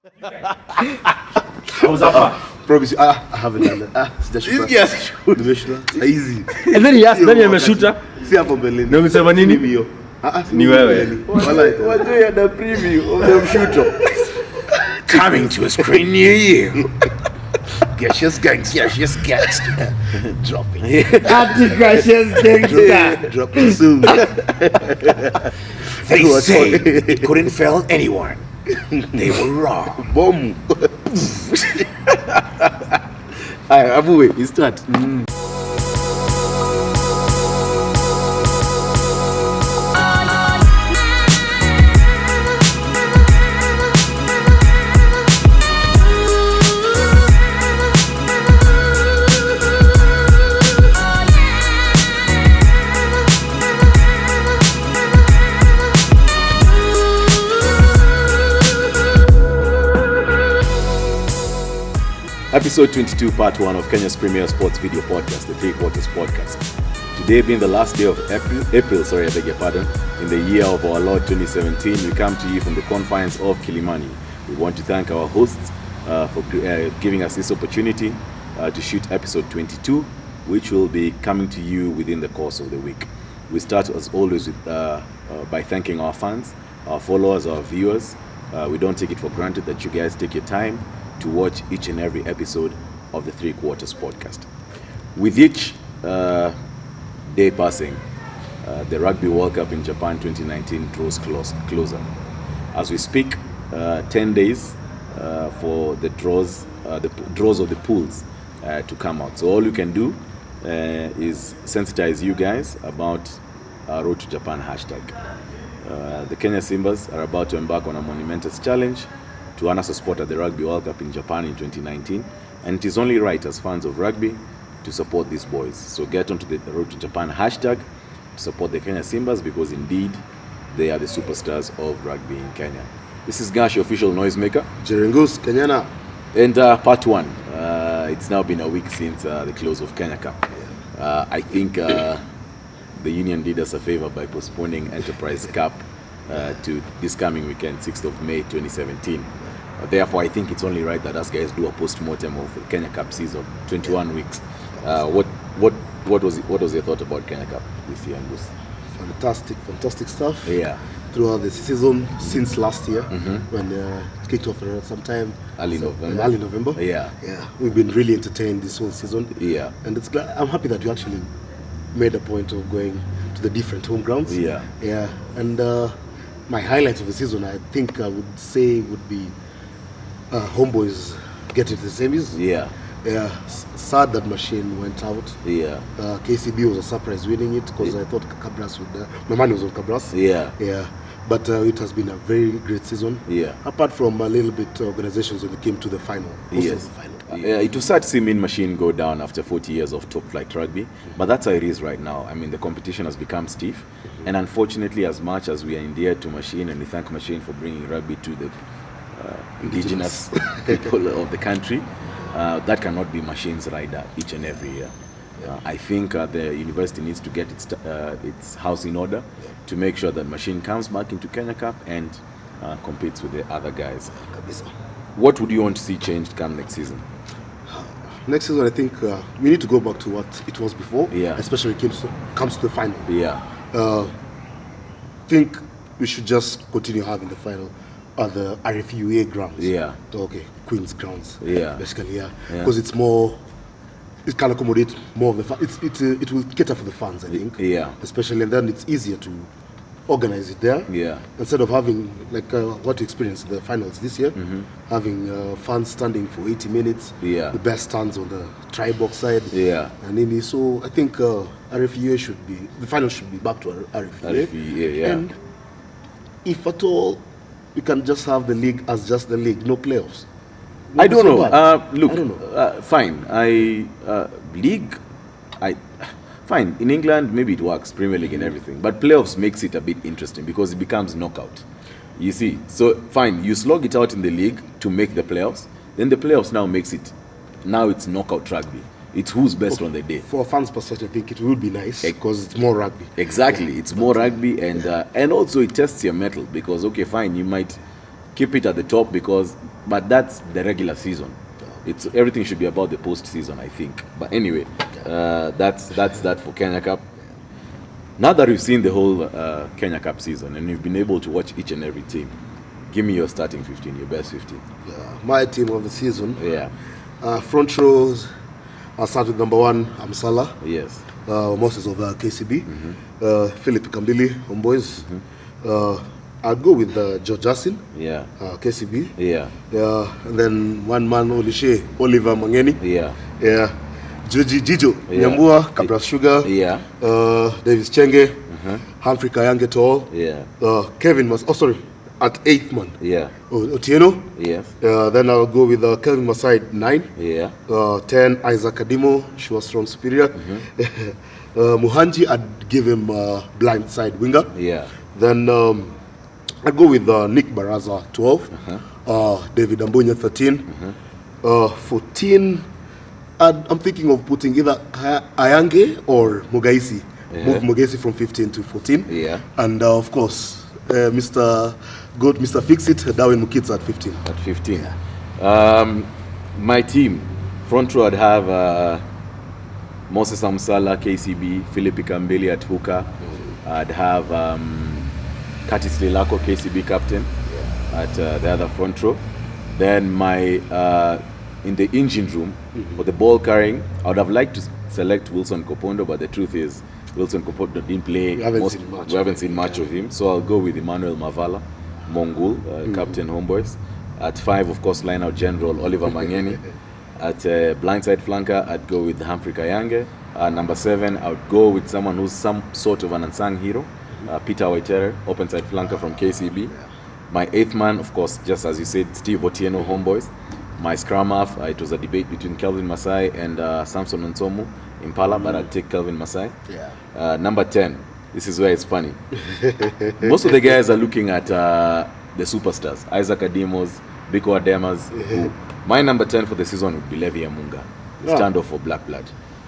I was up. Promise you, I haven't done that. Yes. Easy. And then he asked, then you're a shooter. See hapo mbeleni. Na umesema nini? Ni wewe. Wajua ya the preview of the shooter. Coming to a screen near you. Gaseous gangster. Dropping. Anti-gracious gangster. Dropping soon. They say it couldn't fail anyone. They were wrong. Bomb. Alright, Abu, you start. Episode 22, part 1 of Kenya's premier sports video podcast, the 3 Quarters Podcast. Today being the last day of April, in the year of our Lord 2017, we come to you from the confines of Kilimani. We want to thank our hosts for giving us this opportunity to shoot episode 22, which will be coming to you within the course of the week. We start as always with, by thanking our fans, our followers, our viewers. We don't take it for granted that you guys take your time to watch each and every episode of the 3 Quarters Podcast. With each day passing, the Rugby World Cup in Japan 2019 draws closer. As we speak, 10 days for the draws of the pools to come out. So all you can do is sensitize you guys about our Road to Japan hashtag. The Kenya Simbas are about to embark on a monumentous challenge to earn us a spot at the Rugby World Cup in Japan in 2019, and it is only right as fans of rugby to support these boys. So get onto the Road to Japan hashtag to support the Kenya Simbas, because indeed they are the superstars of rugby in Kenya. This is Gash, your official noisemaker. Jerengus, Kenyana. And part 1. It's now been a week since the close of Kenya Cup. I think the union did us a favor by postponing Enterprise Cup to this coming weekend, 6th of May 2017. Therefore, I think it's only right that us guys do a post-mortem of the Kenya Cup season, 21 weeks. What was your thought about Kenya Cup this year, Angus? Fantastic stuff. Yeah. Throughout the season since last year, when it kicked off sometime early November. Yeah. We've been really entertained this whole season. Yeah. And I'm happy that you actually made a point of going to the different home grounds. Yeah. And my highlights of the season, I think I would say, would be Homeboys getting to the semis. Yeah. Sad that Machine went out. Yeah. KCB was a surprise winning it, because I thought Cabras would. My money was on Cabras. Yeah. But it has been a very great season. Yeah. Apart from a little bit organizations when it came to the final. Yes. It was sad to see Mean Machine go down after 40 years of top flight rugby, but that's how it is right now. I mean, the competition has become stiff, and unfortunately, as much as we are endeared to Machine and we thank Machine for bringing rugby to the indigenous people of the country, that cannot be Machine's rider each and every year. I think the university needs to get its house in order to make sure that Machine comes back into Kenya Cup and competes with the other guys. What would you want to see changed come next season? Next season, I think we need to go back to what it was before, especially when it comes to the final. I think we should just continue having the final at the RFUA grounds. Queen's grounds. Basically, because it's more. It can accommodate more of the fans. It will cater for the fans, I think. Especially, and then it's easier to organize it there. Instead of having like what we experienced in the finals this year, having fans standing for 80 minutes. The best stands on the tri-box side. And so I think RFUA the final should be back to RFUA. And if at all, we can just have the league as just the league, no playoffs. I don't know. Look, I don't know. Fine. Fine. In England, maybe it works, Premier League and everything. But playoffs makes it a bit interesting because it becomes knockout. You see? So, fine. You slog it out in the league to make the playoffs. Then the playoffs now makes it. Now it's knockout rugby. It's who's best on the day. For a fan's perspective, I think it will be nice because it's more rugby. Exactly, it's more rugby, and also it tests your mettle because okay, fine, you might keep it at the top but that's the regular season. It's everything should be about the post-season, I think. But anyway, that's that for Kenya Cup. Now that we've seen the whole Kenya Cup season and we've been able to watch each and every team, give me your starting 15, your best 15. Yeah, my team of the season. Yeah. Front rows, I'll start with number 1, Amsala. Yes. Moses of KCB. Philip Kambili, Homeboys. I'll go with George Justin. Yeah. KCB. Yeah. And then one man, Oliver Mangeni. Yeah. Yeah. Jijo, Yeah. Nyambua, Capra Sugar. Yeah. Davis Chenge. Humphrey Kayange Tall. Yeah. Kevin at 8th man. Yeah. Otieno. Yes. Then I'll go with Kelvin Masai 9. Yeah. 10, Isaac Kadimo. She was from Superior. Muhanji, I'd give him blind side winger. Yeah. Then I go with Nick Baraza 12. David Ambunya 13. 14. I'm thinking of putting either Ayange or Mugaisi. Move Mugaisi from 15 to 14. Yeah. And of course, Mr. Fixit, Darwin Mukitsa at 15. At 15. My team, front row, I'd have Moses Amsala, KCB, Philip Kambili at hooker. I'd have Curtis Lilako, KCB captain, at the other front row. Then my in the engine room, for the ball carrying, I would have liked to select Wilson Kopondo, but the truth is Wilson Kopondo didn't play. We haven't seen much of him, so I'll go with Emmanuel Mavala, Mongul, captain Homeboys. At 5, of course, line-out general Oliver Mangeni. At blindside flanker, I'd go with Humphrey Kayange. Number 7, I would go with someone who's some sort of an unsung hero, Peter Waitere, open side flanker from KCB. My 8th man, of course, just as you said, Steve Otieno, Homeboys. My scrum half, it was a debate between Kelvin Masai and Samson Nsomu, Impala, but I'd take Kelvin Masai. Yeah. Number 10, this is where it's funny. Most of the guys are looking at the superstars, Isaac Adimos, Biko Ademas. My number 10 for the season would be Levi Amunga, standoff for Black Blood.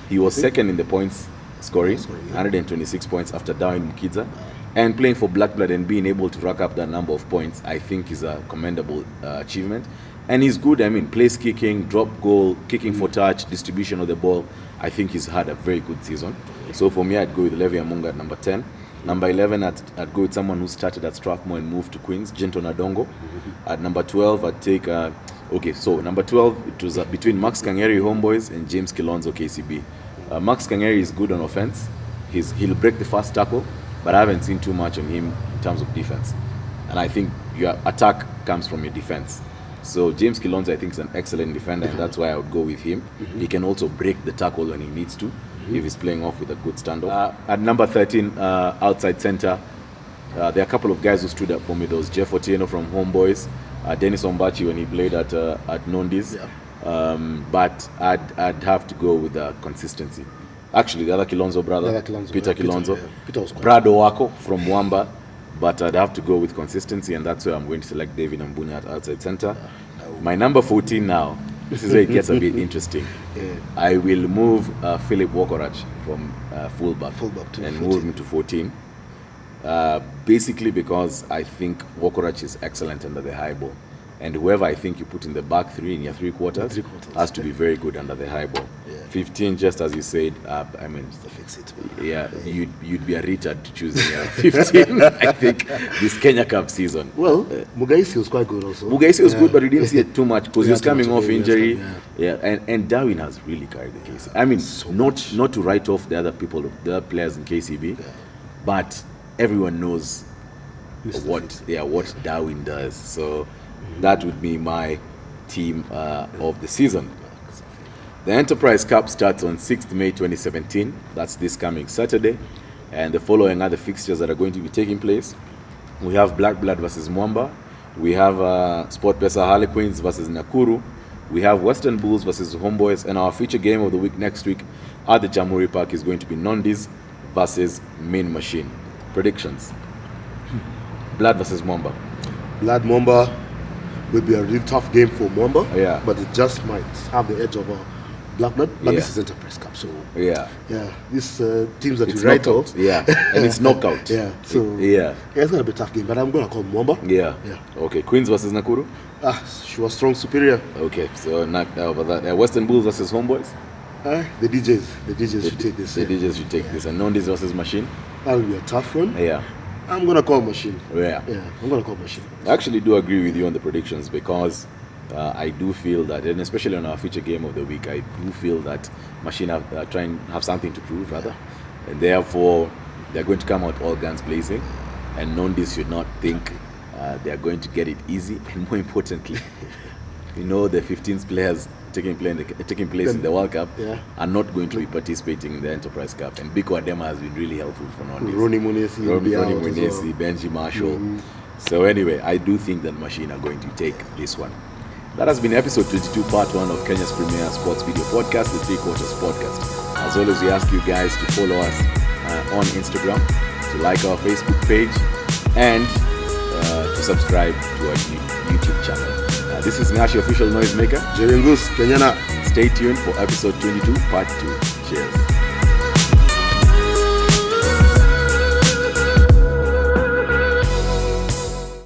He was second in the points scoring, 126 points after Darwin Mukidza. And playing for Black Blood and being able to rack up that number of points, I think is a commendable achievement. And he's good, place kicking, drop goal, kicking for touch, distribution of the ball. I think he's had a very good season. So for me, I'd go with Levi Amunga at number 10. Number 11, I'd go with someone who started at Strathmore and moved to Queens, Jinto Nadongo. At number 12, I'd take... number 12, it was between Max Kangeri, Homeboys, and James Kilonzo, KCB. Max Kangeri is good on offense. He'll break the first tackle, but I haven't seen too much on him in terms of defense. And I think your attack comes from your defense. So James Kilonzo, I think, is an excellent defender, and that's why I would go with him. He can also break the tackle when he needs to, if he's playing off with a good standoff. At number 13, outside center, there are a couple of guys who stood up for me. There was Jeff Otieno from Homeboys, Dennis Ombachi when he played at Nondis. But I'd have to go with consistency. Actually, the other Kilonzo brother, Peter Kilonzo, Brad Owako from Mwamba. But I'd have to go with consistency, and that's where I'm going to select David Ambunya at outside center. My number 14 now, this is where it gets a bit interesting. I will move Philip Wokorach from fullback and move him to 14. Basically because I think Wokorach is excellent under the high ball. And whoever I think you put in the back three in your three quarters has to be very good under the high ball. 15, just as you said, you'd be a retard to choose 15. I think this Kenya Cup season. Well, Mugaisi was quite good also. Mugaisi was good, but we didn't see it too much because he was coming off injury. And Darwin has really carried the case. Not to write off the other people, the other players in KCB, but everyone knows what Darwin does. So that would be my team of the season. The Enterprise Cup starts on 6th May 2017. That's this coming Saturday. And the following other fixtures that are going to be taking place. We have Black Blood versus Mwamba. We have SportPesa Harlequins versus Nakuru. We have Western Bulls versus Homeboys. And our feature game of the week next week at the Jamhuri Park is going to be Nondis versus Mean Machine. Predictions. Blood versus Mwamba. Blood Mwamba will be a really tough game for Mwamba. Yeah. But it just might have the edge of Blackman, but Yeah. this is Enterprise Cup, so Yeah. these teams that It's we write knockout. off. Yeah. And it's knockout. Yeah, so Yeah. it's gonna be a tough game, but I'm gonna call Mwamba. Yeah. Yeah. Okay. Queens versus Nakuru. She was strong, superior. Okay. So not over that. Western Bulls versus Homeboys. The DJs should take this. The DJs should take this. And Nondis versus Machine. That'll be a tough one. Yeah. I'm gonna call Machine. Yeah. Yeah, I'm gonna call Machine. I actually do agree with you on the predictions because I do feel that, and especially on our feature game of the week, I do feel that Machine have have something to prove rather, and therefore they're going to come out all guns blazing, and Nondis should not think they're going to get it easy, and more importantly, the 15th players taking place in the World Cup are not going to be participating in the Enterprise Cup, and Biko Adema has been really helpful for Nondis. Ronnie Munesi, Ronnie Munesi, Benji Marshall. So anyway, I do think that Machine are going to take this one. That has been episode 22, part 1 of Kenya's premier sports video podcast, the Three Quarters Podcast. As always, we ask you guys to follow us on Instagram, to like our Facebook page, and to subscribe to our YouTube channel. This is Ngashi Official Noisemaker. Jerengus, Kenyana. Stay tuned for episode 22, part 2. Cheers.